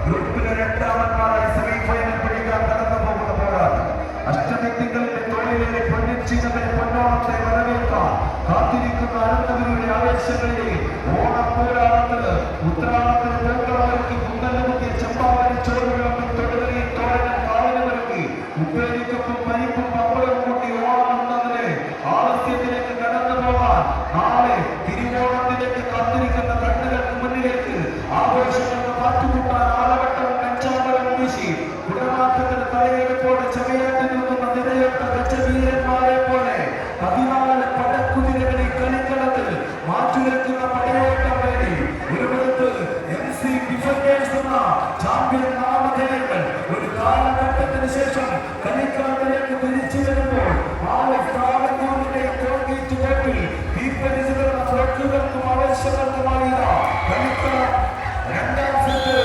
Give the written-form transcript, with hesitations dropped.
ഗ്രൂപ്പിലെ രണ്ടാമന്മാരായി സെമിഫൈനൽ പിടിക്കാൻ കടന്നു പോകുന്ന പോരാട്ടം. അഷ്ടമിത്തികളിലെ തോളിലെ പൊന്നിച്ചിങ്ങനെ പൊന്നോണത്തെ വരവേൽക്കാൻ കാത്തിരിക്കുന്ന അനന്തപുരിയുടെ ആവേശങ്ങളിലെ ഓണപ്പോരാട്ടത്തിന് ഉത്തരാടത്തിന് പൂക്കളമൊരുക്കി കുന്നല്ലുകുത്തിയ ചമ്പാവരി ചോറുകളും തൊടുകയും തോരനും കാവലുമൊരുക്കി ഉപ്പേരിക്കൊപ്പം പരിപ്പും പപ്പടവും കൂട്ടി ഓണം എന്നതിന് ആലസ്യത്തിലേക്ക് കടന്നു പോകാൻ നാളെ തിരുവോണത്തിലേക്ക് കാത്തിരിക്കുന്ന കണ്ണുകൾക്ക് മുന്നിലേക്ക് ആഘോഷങ്ങൾക്ക് മാറ്റുകൂട്ടാൻ ആളവട്ടവും കഞ്ചാവലും വീശി കുടമാറ്റത്തിന് തലയെടുപ്പോടെ ചെറിയാറ്റി നിൽക്കുന്ന നിരയൊട്ട ഗജവീരന്മാരെ പോലെ 14 പടക്കുതിരകളിൽ കളിക്കളത്തിൽ മാറ്റുരക്കുന്ന പടയോട്ടം വേണ്ടി ഒരുപുറത്ത് MC ഡിഫൻഡേഴ്സ് എന്ന ചാമ്പ്യൻ നാമധേയങ്ങൾ ഒരു കാലഘട്ടത്തിന് ശേഷം കളിക്കളത്തിലേക്ക് തിരിച്ചു വരുമ്പോൾ കോൺക്രീറ്റ് കോർട്ടിൽ തീപ്പരിചിതരുടെ ഫ്ലഡുകൾക്കും ആവശ്യങ്ങൾക്കുമായി കളിക്കളം രണ്ടാം സെറ്റ്